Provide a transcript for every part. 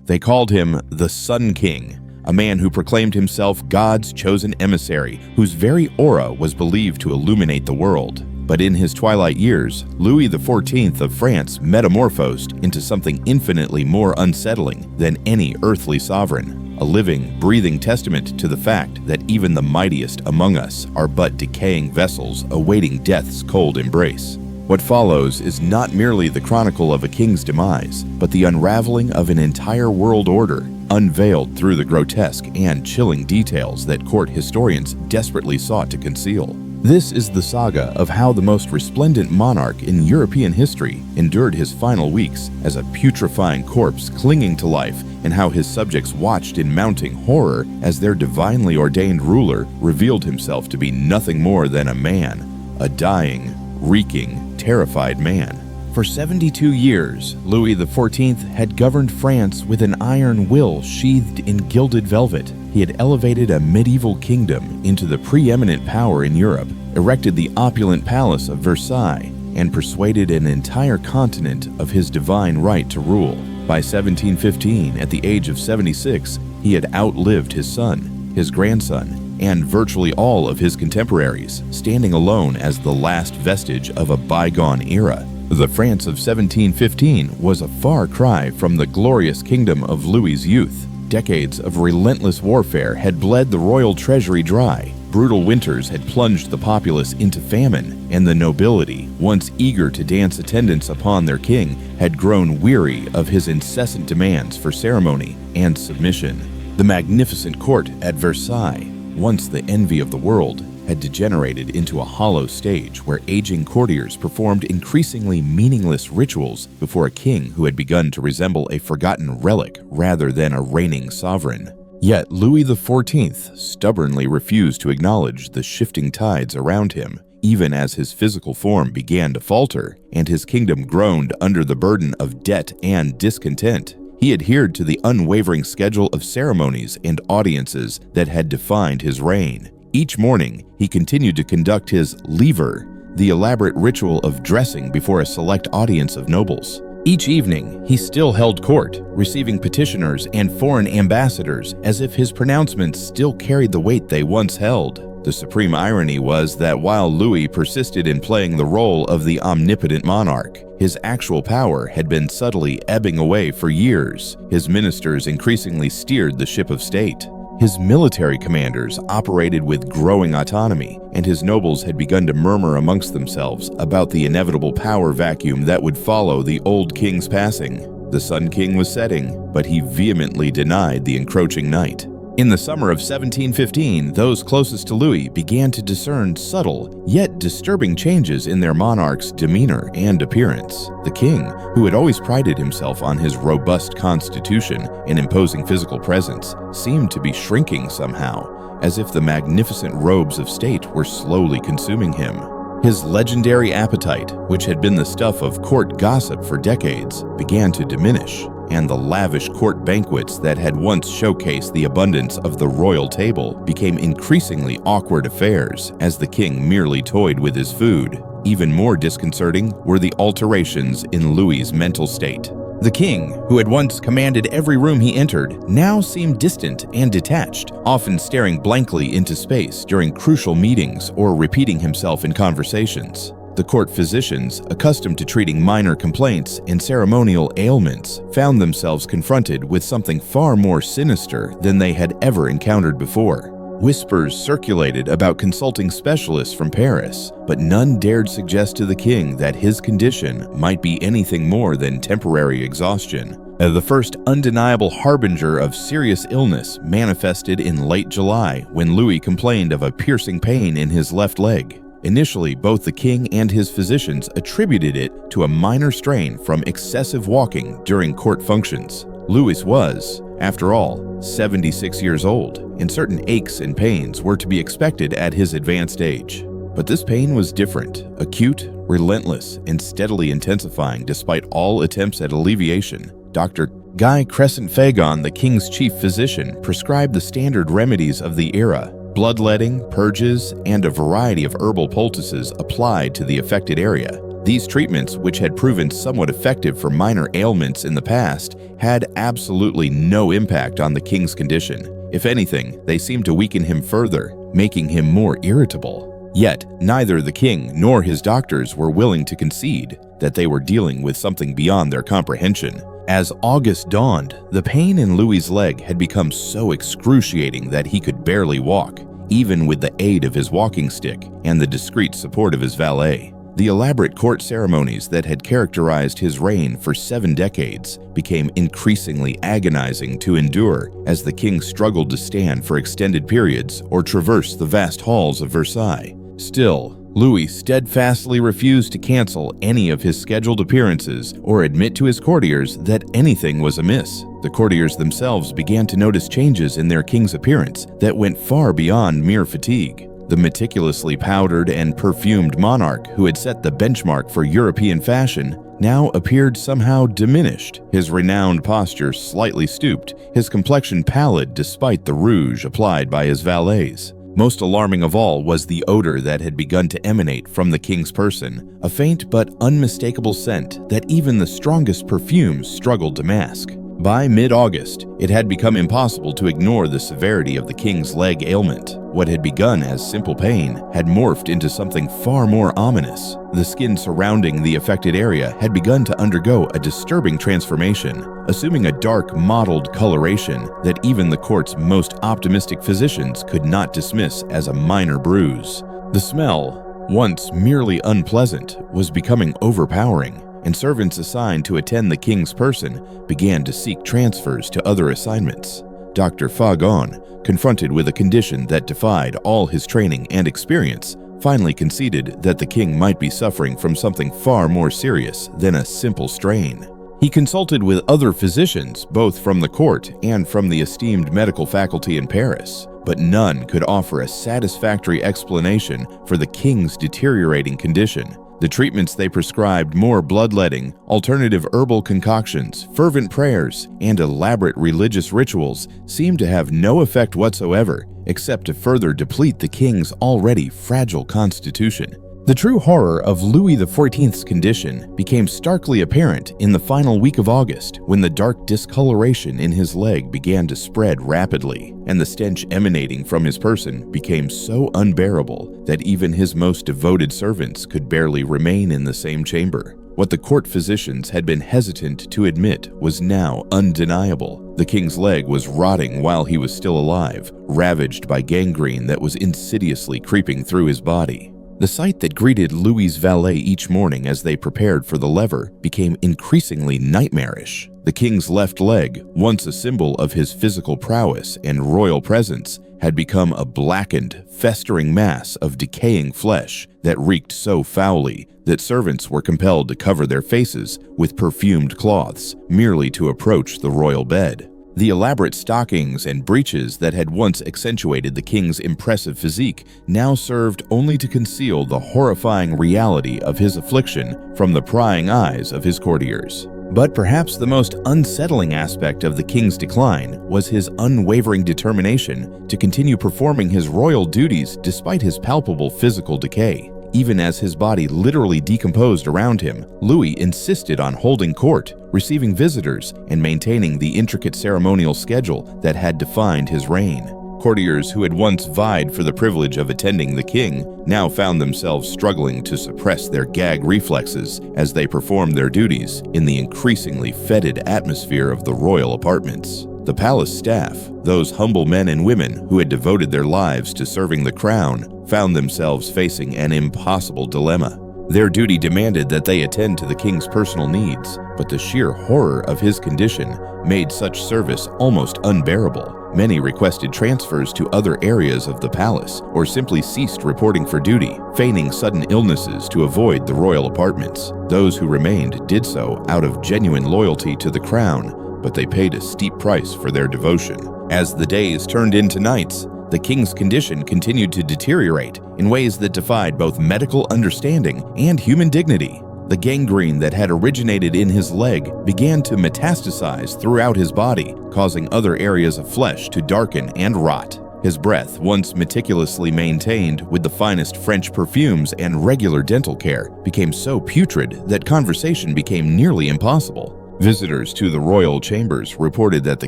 They called him the Sun King, a man who proclaimed himself God's chosen emissary, whose very aura was believed to illuminate the world. But in his twilight years, Louis XIV of France metamorphosed into something infinitely more unsettling than any earthly sovereign, a living, breathing testament to the fact that even the mightiest among us are but decaying vessels awaiting death's cold embrace. What follows is not merely the chronicle of a king's demise, but the unraveling of an entire world order, unveiled through the grotesque and chilling details that court historians desperately sought to conceal. This is the saga of how the most resplendent monarch in European history endured his final weeks as a putrefying corpse clinging to life, and how his subjects watched in mounting horror as their divinely ordained ruler revealed himself to be nothing more than a man, a dying, reeking, terrified man. For 72 years, Louis XIV had governed France with an iron will sheathed in gilded velvet. He had elevated a medieval kingdom into the preeminent power in Europe, erected the opulent palace of Versailles, and persuaded an entire continent of his divine right to rule. By 1715, at the age of 76, he had outlived his son, his grandson, and virtually all of his contemporaries, standing alone as the last vestige of a bygone era. The France of 1715 was a far cry from the glorious kingdom of Louis's youth. Decades of relentless warfare had bled the royal treasury dry. Brutal winters had plunged the populace into famine, and the nobility, once eager to dance attendance upon their king, had grown weary of his incessant demands for ceremony and submission. The magnificent court at Versailles, once the envy of the world, had degenerated into a hollow stage where aging courtiers performed increasingly meaningless rituals before a king who had begun to resemble a forgotten relic rather than a reigning sovereign. Yet Louis XIV stubbornly refused to acknowledge the shifting tides around him, even as his physical form began to falter and his kingdom groaned under the burden of debt and discontent. He adhered to the unwavering schedule of ceremonies and audiences that had defined his reign. Each morning, he continued to conduct his lever, the elaborate ritual of dressing before a select audience of nobles. Each evening, he still held court, receiving petitioners and foreign ambassadors as if his pronouncements still carried the weight they once held. The supreme irony was that while Louis persisted in playing the role of the omnipotent monarch, his actual power had been subtly ebbing away for years. His ministers increasingly steered the ship of state. His military commanders operated with growing autonomy, and his nobles had begun to murmur amongst themselves about the inevitable power vacuum that would follow the old king's passing. The Sun King was setting, but he vehemently denied the encroaching night. In the summer of 1715, those closest to Louis began to discern subtle, yet disturbing changes in their monarch's demeanor and appearance. The king, who had always prided himself on his robust constitution and imposing physical presence, seemed to be shrinking somehow, as if the magnificent robes of state were slowly consuming him. His legendary appetite, which had been the stuff of court gossip for decades, began to diminish, and the lavish court banquets that had once showcased the abundance of the royal table became increasingly awkward affairs as the king merely toyed with his food. Even more disconcerting were the alterations in Louis's mental state. The king, who had once commanded every room he entered, now seemed distant and detached, often staring blankly into space during crucial meetings or repeating himself in conversations. The court physicians, accustomed to treating minor complaints and ceremonial ailments, found themselves confronted with something far more sinister than they had ever encountered before. Whispers circulated about consulting specialists from Paris, but none dared suggest to the king that his condition might be anything more than temporary exhaustion. The first undeniable harbinger of serious illness manifested in late July when Louis complained of a piercing pain in his left leg. Initially, both the king and his physicians attributed it to a minor strain from excessive walking during court functions. Louis was, after all, 76 years old, and certain aches and pains were to be expected at his advanced age. But this pain was different, acute, relentless, and steadily intensifying despite all attempts at alleviation. Dr. Guy Crescent-Fagon, the king's chief physician, prescribed the standard remedies of the era: bloodletting, purges, and a variety of herbal poultices applied to the affected area. These treatments, which had proven somewhat effective for minor ailments in the past, had absolutely no impact on the king's condition. If anything, they seemed to weaken him further, making him more irritable. Yet, neither the king nor his doctors were willing to concede that they were dealing with something beyond their comprehension. As August dawned, the pain in Louis's leg had become so excruciating that he could barely walk, even with the aid of his walking stick and the discreet support of his valet. The elaborate court ceremonies that had characterized his reign for 7 decades became increasingly agonizing to endure as the king struggled to stand for extended periods or traverse the vast halls of Versailles. Still, Louis steadfastly refused to cancel any of his scheduled appearances or admit to his courtiers that anything was amiss. The courtiers themselves began to notice changes in their king's appearance that went far beyond mere fatigue. The meticulously powdered and perfumed monarch who had set the benchmark for European fashion now appeared somehow diminished, his renowned posture slightly stooped, his complexion pallid despite the rouge applied by his valets. Most alarming of all was the odor that had begun to emanate from the king's person, a faint but unmistakable scent that even the strongest perfumes struggled to mask. By mid-August, it had become impossible to ignore the severity of the king's leg ailment. What had begun as simple pain had morphed into something far more ominous. The skin surrounding the affected area had begun to undergo a disturbing transformation, assuming a dark, mottled coloration that even the court's most optimistic physicians could not dismiss as a minor bruise. The smell, once merely unpleasant, was becoming overpowering, and servants assigned to attend the king's person began to seek transfers to other assignments. Dr. Fagon, confronted with a condition that defied all his training and experience, finally conceded that the king might be suffering from something far more serious than a simple strain. He consulted with other physicians, both from the court and from the esteemed medical faculty in Paris, but none could offer a satisfactory explanation for the king's deteriorating condition. The treatments they prescribed, more bloodletting, alternative herbal concoctions, fervent prayers, and elaborate religious rituals, seemed to have no effect whatsoever, except to further deplete the king's already fragile constitution. The true horror of Louis XIV's condition became starkly apparent in the final week of August, when the dark discoloration in his leg began to spread rapidly, and the stench emanating from his person became so unbearable that even his most devoted servants could barely remain in the same chamber. What the court physicians had been hesitant to admit was now undeniable. The king's leg was rotting while he was still alive, ravaged by gangrene that was insidiously creeping through his body. The sight that greeted Louis's valet each morning as they prepared for the lever became increasingly nightmarish. The king's left leg, once a symbol of his physical prowess and royal presence, had become a blackened, festering mass of decaying flesh that reeked so foully that servants were compelled to cover their faces with perfumed cloths merely to approach the royal bed. The elaborate stockings and breeches that had once accentuated the king's impressive physique now served only to conceal the horrifying reality of his affliction from the prying eyes of his courtiers. But perhaps the most unsettling aspect of the king's decline was his unwavering determination to continue performing his royal duties despite his palpable physical decay. Even as his body literally decomposed around him, Louis insisted on holding court, receiving visitors, and maintaining the intricate ceremonial schedule that had defined his reign. Courtiers who had once vied for the privilege of attending the king now found themselves struggling to suppress their gag reflexes as they performed their duties in the increasingly fetid atmosphere of the royal apartments. The palace staff, those humble men and women who had devoted their lives to serving the crown, found themselves facing an impossible dilemma. Their duty demanded that they attend to the king's personal needs, but the sheer horror of his condition made such service almost unbearable. Many requested transfers to other areas of the palace or simply ceased reporting for duty, feigning sudden illnesses to avoid the royal apartments. Those who remained did so out of genuine loyalty to the crown, but they paid a steep price for their devotion. As the days turned into nights, the king's condition continued to deteriorate in ways that defied both medical understanding and human dignity. The gangrene that had originated in his leg began to metastasize throughout his body, causing other areas of flesh to darken and rot. His breath, once meticulously maintained with the finest French perfumes and regular dental care, became so putrid that conversation became nearly impossible. Visitors to the royal chambers reported that the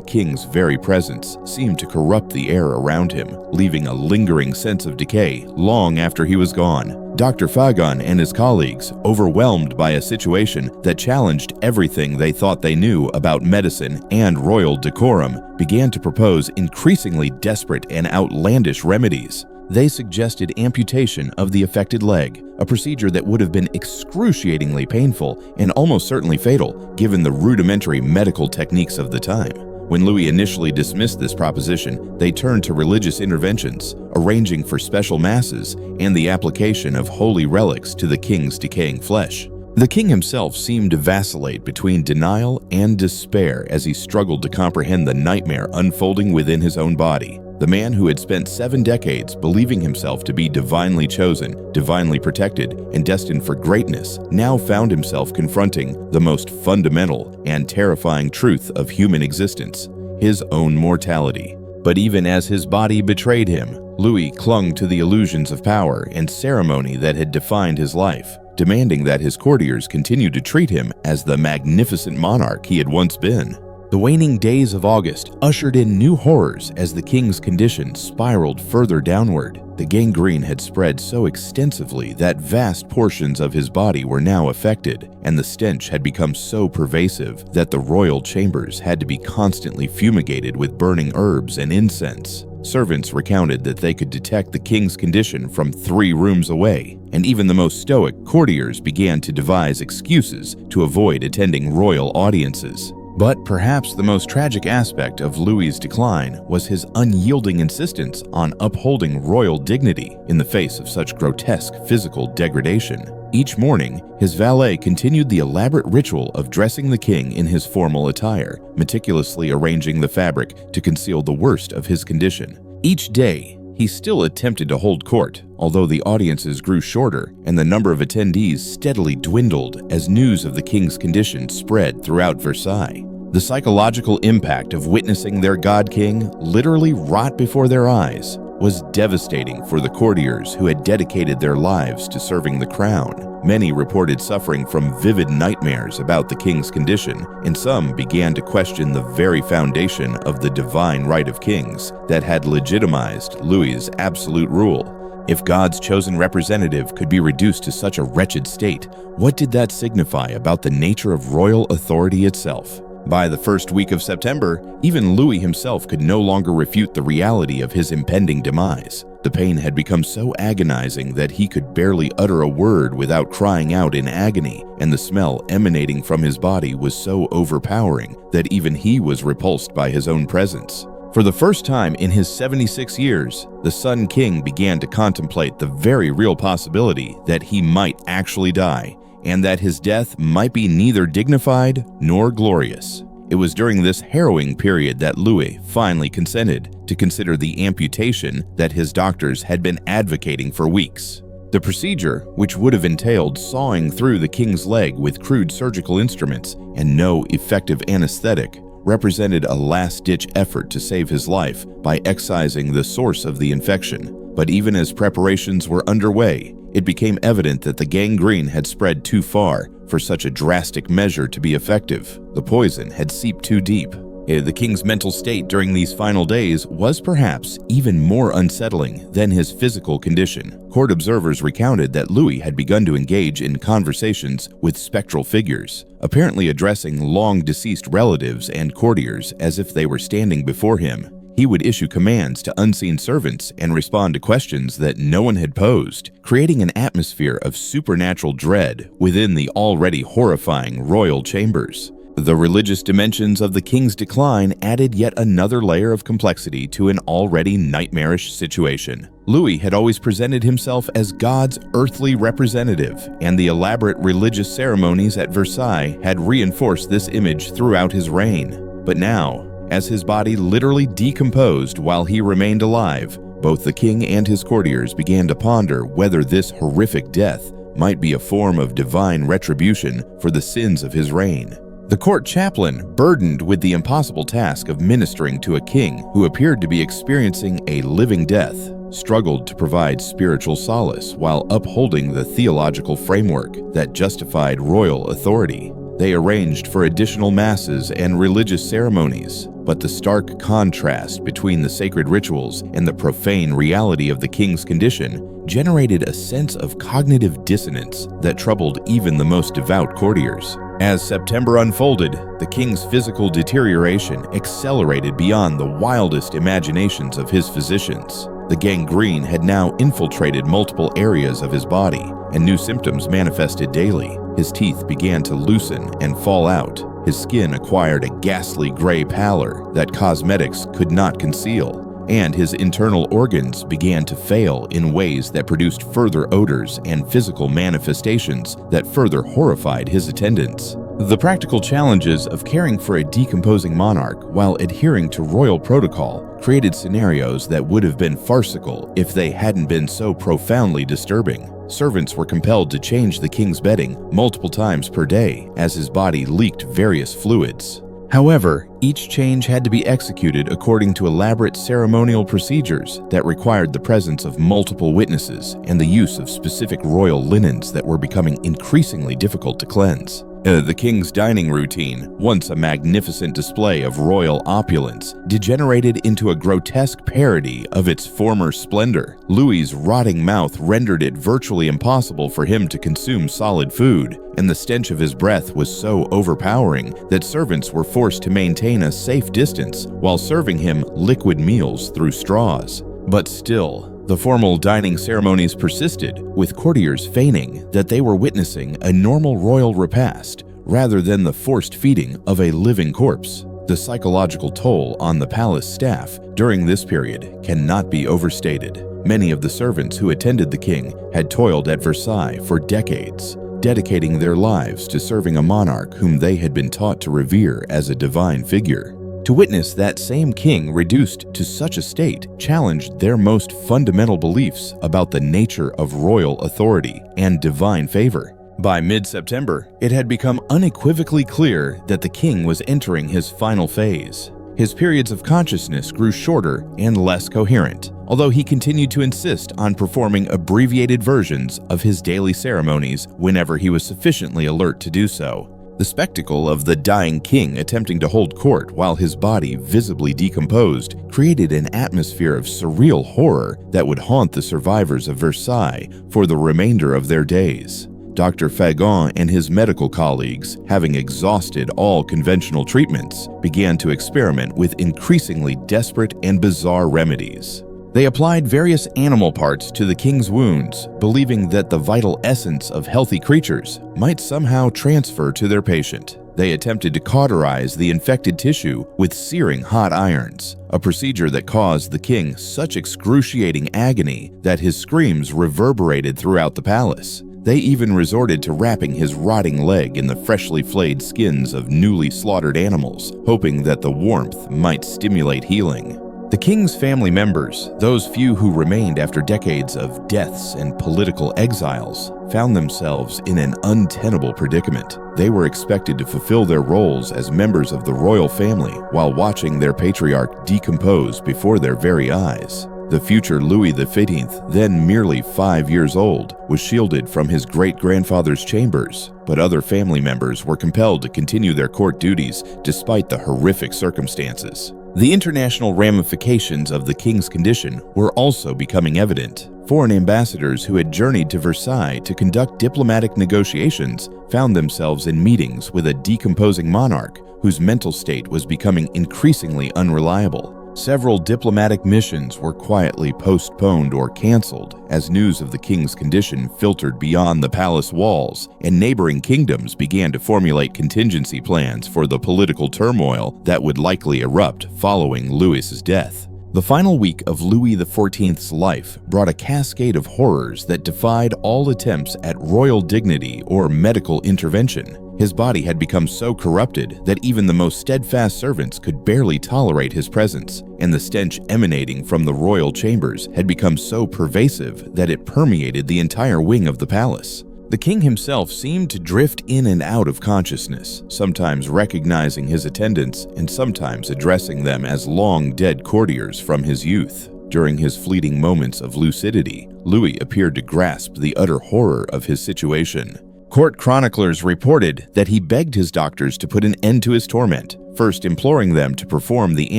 king's very presence seemed to corrupt the air around him, leaving a lingering sense of decay long after he was gone. Dr. Fagon and his colleagues, overwhelmed by a situation that challenged everything they thought they knew about medicine and royal decorum, began to propose increasingly desperate and outlandish remedies. They suggested amputation of the affected leg, a procedure that would have been excruciatingly painful and almost certainly fatal given the rudimentary medical techniques of the time. When Louis initially dismissed this proposition, they turned to religious interventions, arranging for special masses and the application of holy relics to the king's decaying flesh. The king himself seemed to vacillate between denial and despair as he struggled to comprehend the nightmare unfolding within his own body. The man who had spent 7 decades believing himself to be divinely chosen, divinely protected, and destined for greatness now found himself confronting the most fundamental and terrifying truth of human existence, his own mortality. But even as his body betrayed him, Louis clung to the illusions of power and ceremony that had defined his life, demanding that his courtiers continue to treat him as the magnificent monarch he had once been. The waning days of August ushered in new horrors as the king's condition spiraled further downward. The gangrene had spread so extensively that vast portions of his body were now affected, and the stench had become so pervasive that the royal chambers had to be constantly fumigated with burning herbs and incense. Servants recounted that they could detect the king's condition from 3 rooms away, and even the most stoic courtiers began to devise excuses to avoid attending royal audiences. But perhaps the most tragic aspect of Louis's decline was his unyielding insistence on upholding royal dignity in the face of such grotesque physical degradation. Each morning, his valet continued the elaborate ritual of dressing the king in his formal attire, meticulously arranging the fabric to conceal the worst of his condition. Each day, he still attempted to hold court, although the audiences grew shorter and the number of attendees steadily dwindled as news of the king's condition spread throughout Versailles. The psychological impact of witnessing their god-king literally rot before their eyes was devastating for the courtiers who had dedicated their lives to serving the crown. Many reported suffering from vivid nightmares about the king's condition, and some began to question the very foundation of the divine right of kings that had legitimized Louis's absolute rule. If God's chosen representative could be reduced to such a wretched state, what did that signify about the nature of royal authority itself? By the first week of September, even Louis himself could no longer refute the reality of his impending demise. The pain had become so agonizing that he could barely utter a word without crying out in agony, and the smell emanating from his body was so overpowering that even he was repulsed by his own presence. For the first time in his 76 years, the Sun King began to contemplate the very real possibility that he might actually die, and that his death might be neither dignified nor glorious. It was during this harrowing period that Louis finally consented to consider the amputation that his doctors had been advocating for weeks. The procedure, which would have entailed sawing through the king's leg with crude surgical instruments and no effective anesthetic, represented a last-ditch effort to save his life by excising the source of the infection. But even as preparations were underway, it became evident that the gangrene had spread too far for such a drastic measure to be effective. The poison had seeped too deep. The king's mental state during these final days was perhaps even more unsettling than his physical condition. Court observers recounted that Louis had begun to engage in conversations with spectral figures, apparently addressing long-deceased relatives and courtiers as if they were standing before him. He would issue commands to unseen servants and respond to questions that no one had posed, creating an atmosphere of supernatural dread within the already horrifying royal chambers. The religious dimensions of the king's decline added yet another layer of complexity to an already nightmarish situation. Louis had always presented himself as God's earthly representative, and the elaborate religious ceremonies at Versailles had reinforced this image throughout his reign. But now, as his body literally decomposed while he remained alive, both the king and his courtiers began to ponder whether this horrific death might be a form of divine retribution for the sins of his reign. The court chaplain, burdened with the impossible task of ministering to a king who appeared to be experiencing a living death, struggled to provide spiritual solace while upholding the theological framework that justified royal authority. They arranged for additional masses and religious ceremonies, but the stark contrast between the sacred rituals and the profane reality of the king's condition generated a sense of cognitive dissonance that troubled even the most devout courtiers. As September unfolded, the king's physical deterioration accelerated beyond the wildest imaginations of his physicians. The gangrene had now infiltrated multiple areas of his body, and new symptoms manifested daily. His teeth began to loosen and fall out. His skin acquired a ghastly gray pallor that cosmetics could not conceal, and his internal organs began to fail in ways that produced further odors and physical manifestations that further horrified his attendants. The practical challenges of caring for a decomposing monarch while adhering to royal protocol created scenarios that would have been farcical if they hadn't been so profoundly disturbing. Servants were compelled to change the king's bedding multiple times per day as his body leaked various fluids. However, each change had to be executed according to elaborate ceremonial procedures that required the presence of multiple witnesses and the use of specific royal linens that were becoming increasingly difficult to cleanse. The king's dining routine, once a magnificent display of royal opulence, degenerated into a grotesque parody of its former splendor. Louis's rotting mouth rendered it virtually impossible for him to consume solid food, and the stench of his breath was so overpowering that servants were forced to maintain a safe distance while serving him liquid meals through straws. But still, the formal dining ceremonies persisted, with courtiers feigning that they were witnessing a normal royal repast rather than the forced feeding of a living corpse. The psychological toll on the palace staff during this period cannot be overstated. Many of the servants who attended the king had toiled at Versailles for decades, dedicating their lives to serving a monarch whom they had been taught to revere as a divine figure. To witness that same king reduced to such a state challenged their most fundamental beliefs about the nature of royal authority and divine favor. By mid-September, it had become unequivocally clear that the king was entering his final phase. His periods of consciousness grew shorter and less coherent, although he continued to insist on performing abbreviated versions of his daily ceremonies whenever he was sufficiently alert to do so. The spectacle of the dying king attempting to hold court while his body visibly decomposed created an atmosphere of surreal horror that would haunt the survivors of Versailles for the remainder of their days. Dr. Fagon and his medical colleagues, having exhausted all conventional treatments, began to experiment with increasingly desperate and bizarre remedies. They applied various animal parts to the king's wounds, believing that the vital essence of healthy creatures might somehow transfer to their patient. They attempted to cauterize the infected tissue with searing hot irons, a procedure that caused the king such excruciating agony that his screams reverberated throughout the palace. They even resorted to wrapping his rotting leg in the freshly flayed skins of newly slaughtered animals, hoping that the warmth might stimulate healing. The king's family members, those few who remained after decades of deaths and political exiles, found themselves in an untenable predicament. They were expected to fulfill their roles as members of the royal family while watching their patriarch decompose before their very eyes. The future Louis XV, then merely 5 years old, was shielded from his great-grandfather's chambers, but other family members were compelled to continue their court duties despite the horrific circumstances. The international ramifications of the king's condition were also becoming evident. Foreign ambassadors who had journeyed to Versailles to conduct diplomatic negotiations found themselves in meetings with a decomposing monarch whose mental state was becoming increasingly unreliable. Several diplomatic missions were quietly postponed or canceled as news of the king's condition filtered beyond the palace walls, and neighboring kingdoms began to formulate contingency plans for the political turmoil that would likely erupt following Louis's death. The final week of Louis XIV's life brought a cascade of horrors that defied all attempts at royal dignity or medical intervention. His body had become so corrupted that even the most steadfast servants could barely tolerate his presence, and the stench emanating from the royal chambers had become so pervasive that it permeated the entire wing of the palace. The king himself seemed to drift in and out of consciousness, sometimes recognizing his attendants and sometimes addressing them as long-dead courtiers from his youth. During his fleeting moments of lucidity, Louis appeared to grasp the utter horror of his situation. Court chroniclers reported that he begged his doctors to put an end to his torment, first imploring them to perform the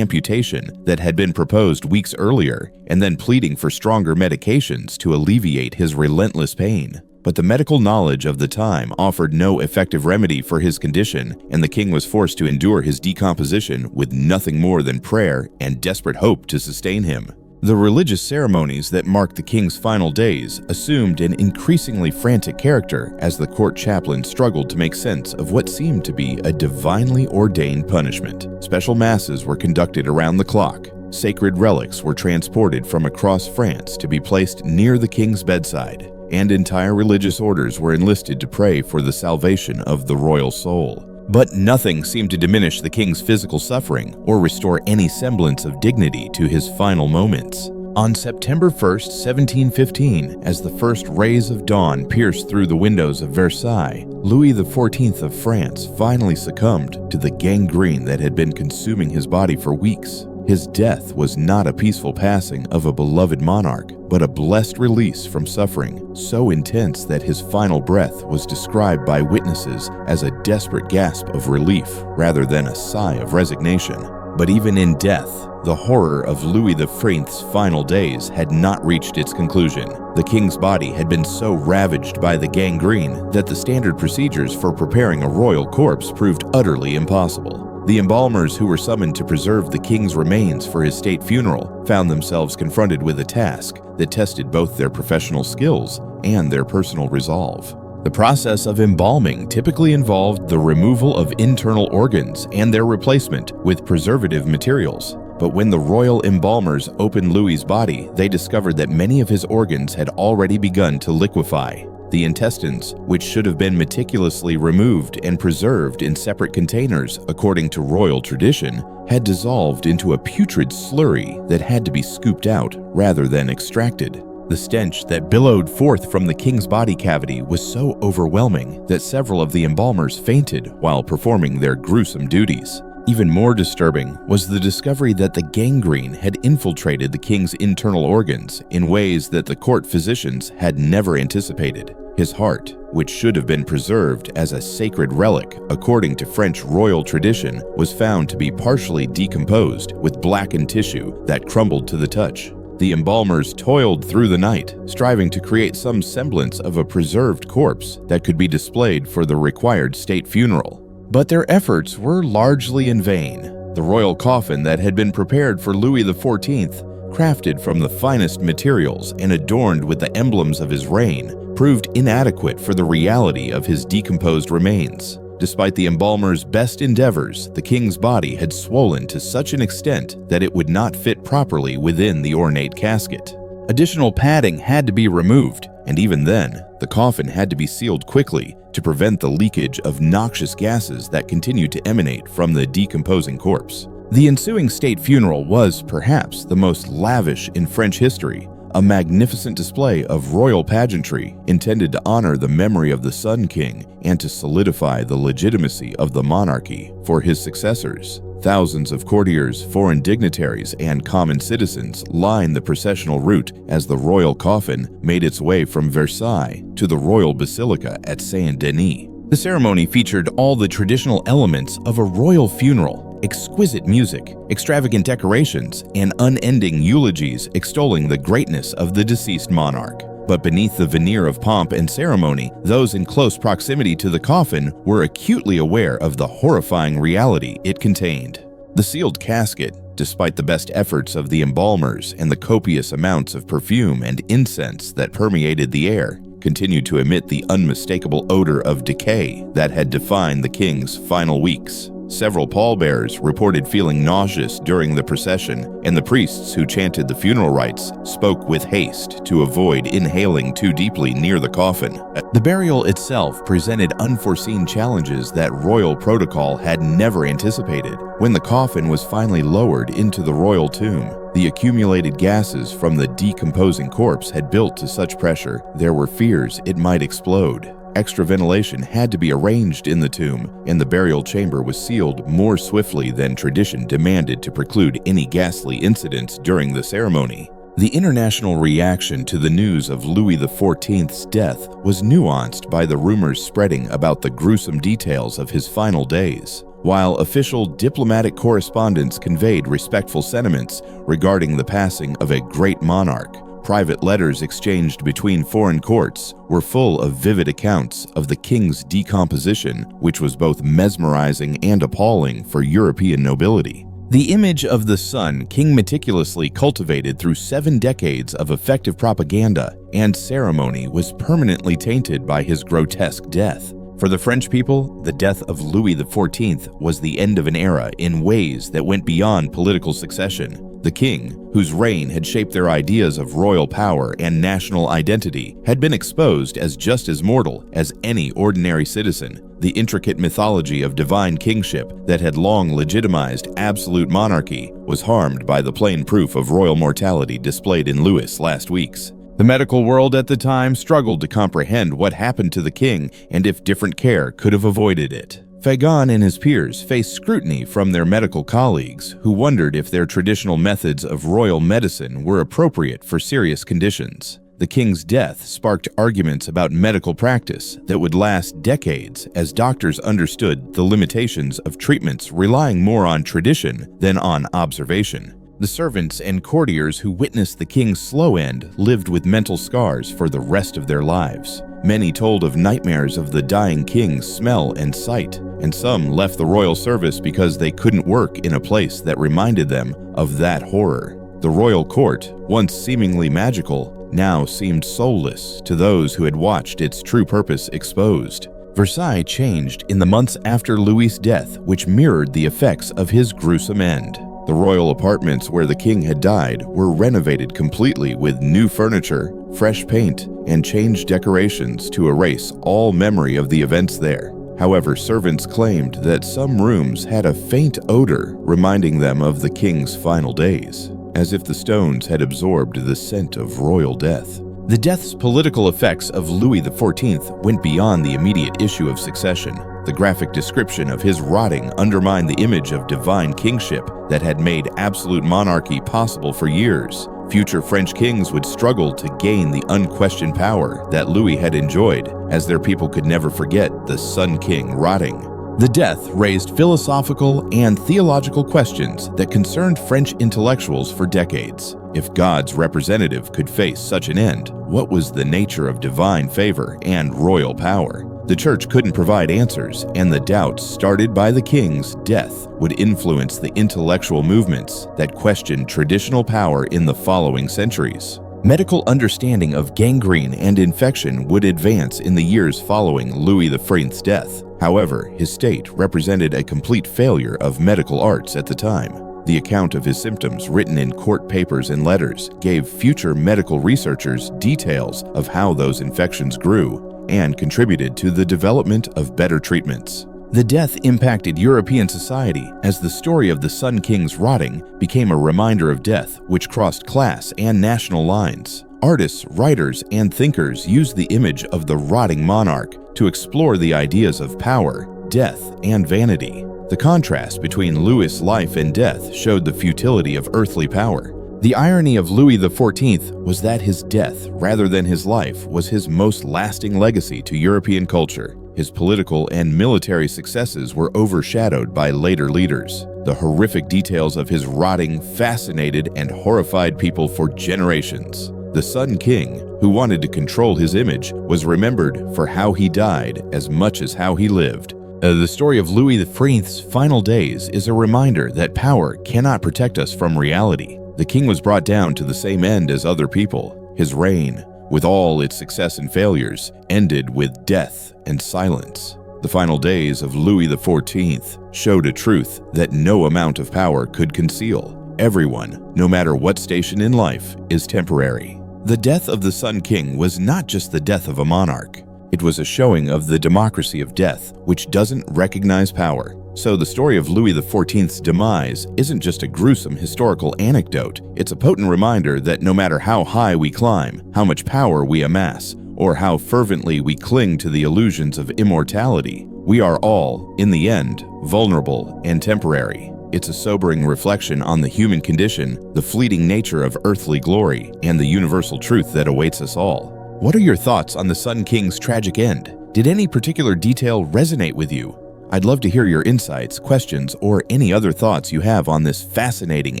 amputation that had been proposed weeks earlier, and then pleading for stronger medications to alleviate his relentless pain. But the medical knowledge of the time offered no effective remedy for his condition, and the king was forced to endure his decomposition with nothing more than prayer and desperate hope to sustain him. The religious ceremonies that marked the king's final days assumed an increasingly frantic character as the court chaplain struggled to make sense of what seemed to be a divinely ordained punishment. Special masses were conducted around the clock. Sacred relics were transported from across France to be placed near the king's bedside, and entire religious orders were enlisted to pray for the salvation of the royal soul. But nothing seemed to diminish the king's physical suffering or restore any semblance of dignity to his final moments. On September 1st, 1715, as the first rays of dawn pierced through the windows of Versailles, Louis XIV of France finally succumbed to the gangrene that had been consuming his body for weeks. His death was not a peaceful passing of a beloved monarch, but a blessed release from suffering so intense that his final breath was described by witnesses as a desperate gasp of relief rather than a sigh of resignation. But even in death, the horror of Louis XIV's final days had not reached its conclusion. The king's body had been so ravaged by the gangrene that the standard procedures for preparing a royal corpse proved utterly impossible. The embalmers who were summoned to preserve the king's remains for his state funeral found themselves confronted with a task that tested both their professional skills and their personal resolve. The process of embalming typically involved the removal of internal organs and their replacement with preservative materials. But when the royal embalmers opened Louis's body, they discovered that many of his organs had already begun to liquefy. The intestines, which should have been meticulously removed and preserved in separate containers according to royal tradition, had dissolved into a putrid slurry that had to be scooped out rather than extracted. The stench that billowed forth from the king's body cavity was so overwhelming that several of the embalmers fainted while performing their gruesome duties. Even more disturbing was the discovery that the gangrene had infiltrated the king's internal organs in ways that the court physicians had never anticipated. His heart, which should have been preserved as a sacred relic according to French royal tradition, was found to be partially decomposed with blackened tissue that crumbled to the touch. The embalmers toiled through the night, striving to create some semblance of a preserved corpse that could be displayed for the required state funeral. But their efforts were largely in vain. The royal coffin that had been prepared for Louis XIV, crafted from the finest materials and adorned with the emblems of his reign, proved inadequate for the reality of his decomposed remains. Despite the embalmers' best endeavors, the king's body had swollen to such an extent that it would not fit properly within the ornate casket. Additional padding had to be removed, and even then, the coffin had to be sealed quickly to prevent the leakage of noxious gases that continued to emanate from the decomposing corpse. The ensuing state funeral was, perhaps, the most lavish in French history, a magnificent display of royal pageantry intended to honor the memory of the Sun King and to solidify the legitimacy of the monarchy for his successors. Thousands of courtiers, foreign dignitaries, and common citizens lined the processional route as the royal coffin made its way from Versailles to the royal basilica at Saint-Denis. The ceremony featured all the traditional elements of a royal funeral: exquisite music, extravagant decorations, and unending eulogies extolling the greatness of the deceased monarch. But beneath the veneer of pomp and ceremony, those in close proximity to the coffin were acutely aware of the horrifying reality it contained. The sealed casket, despite the best efforts of the embalmers and the copious amounts of perfume and incense that permeated the air, continued to emit the unmistakable odor of decay that had defined the king's final weeks. Several pallbearers reported feeling nauseous during the procession, and the priests who chanted the funeral rites spoke with haste to avoid inhaling too deeply near the coffin. The burial itself presented unforeseen challenges that royal protocol had never anticipated. When the coffin was finally lowered into the royal tomb, the accumulated gases from the decomposing corpse had built to such pressure there were fears it might explode. extra ventilation had to be arranged in the tomb, and the burial chamber was sealed more swiftly than tradition demanded to preclude any ghastly incidents during the ceremony. The international reaction to the news of Louis XIV's death was nuanced by the rumors spreading about the gruesome details of his final days. While official diplomatic correspondence conveyed respectful sentiments regarding the passing of a great monarch, private letters exchanged between foreign courts were full of vivid accounts of the king's decomposition, which was both mesmerizing and appalling for European nobility. The image of the son King meticulously cultivated through 7 decades of effective propaganda and ceremony was permanently tainted by his grotesque death. For the French people, the death of Louis XIV was the end of an era in ways that went beyond political succession. The king, whose reign had shaped their ideas of royal power and national identity, had been exposed as just as mortal as any ordinary citizen. The intricate mythology of divine kingship that had long legitimized absolute monarchy was harmed by the plain proof of royal mortality displayed in Louis last week's. The medical world at the time struggled to comprehend what happened to the king and if different care could have avoided it. Fagon and his peers faced scrutiny from their medical colleagues, who wondered if their traditional methods of royal medicine were appropriate for serious conditions. The king's death sparked arguments about medical practice that would last decades as doctors understood the limitations of treatments relying more on tradition than on observation. The servants and courtiers who witnessed the king's slow end lived with mental scars for the rest of their lives. Many told of nightmares of the dying king's smell and sight, and some left the royal service because they couldn't work in a place that reminded them of that horror. The royal court, once seemingly magical, now seemed soulless to those who had watched its true purpose exposed. Versailles changed in the months after Louis's death, which mirrored the effects of his gruesome end. The royal apartments where the king had died were renovated completely with new furniture, fresh paint, and changed decorations to erase all memory of the events there. However, servants claimed that some rooms had a faint odor reminding them of the king's final days, as if the stones had absorbed the scent of royal death. The death's political effects of Louis XIV went beyond the immediate issue of succession. The graphic description of his rotting undermined the image of divine kingship that had made absolute monarchy possible for years. Future French kings would struggle to gain the unquestioned power that Louis had enjoyed, as their people could never forget the Sun King rotting. The death raised philosophical and theological questions that concerned French intellectuals for decades. If God's representative could face such an end, what was the nature of divine favor and royal power? The church couldn't provide answers, and the doubts started by the king's death would influence the intellectual movements that questioned traditional power in the following centuries. Medical understanding of gangrene and infection would advance in the years following Louis XIV's death. However, his state represented a complete failure of medical arts at the time. The account of his symptoms written in court papers and letters gave future medical researchers details of how those infections grew and contributed to the development of better treatments. The death impacted European society as the story of the Sun King's rotting became a reminder of death which crossed class and national lines. Artists, writers, and thinkers used the image of the rotting monarch to explore the ideas of power, death, and vanity. The contrast between Louis's life and death showed the futility of earthly power. The irony of Louis XIV was that his death, rather than his life, was his most lasting legacy to European culture. His political and military successes were overshadowed by later leaders. The horrific details of his rotting fascinated and horrified people for generations. The Sun King, who wanted to control his image, was remembered for how he died as much as how he lived. The story of Louis XIV's final days is a reminder that power cannot protect us from reality. The king was brought down to the same end as other people. His reign, with all its success and failures, ended with death and silence. The final days of Louis XIV showed a truth that no amount of power could conceal. Everyone, no matter what station in life, is temporary. The death of the Sun King was not just the death of a monarch. It was a showing of the democracy of death, which doesn't recognize power. So the story of Louis XIV's demise isn't just a gruesome historical anecdote. It's a potent reminder that no matter how high we climb, how much power we amass, or how fervently we cling to the illusions of immortality. We are all, in the end, vulnerable and temporary. It's a sobering reflection on the human condition, the fleeting nature of earthly glory, and the universal truth that awaits us all. What are your thoughts on the Sun King's tragic end? Did any particular detail resonate with you? I'd love to hear your insights, questions, or any other thoughts you have on this fascinating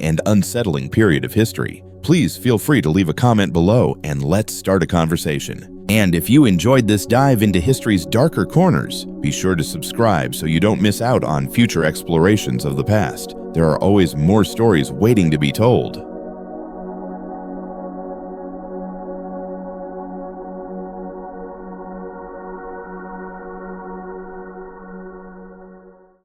and unsettling period of history. Please feel free to leave a comment below and let's start a conversation. And if you enjoyed this dive into history's darker corners, be sure to subscribe so you don't miss out on future explorations of the past. There are always more stories waiting to be told.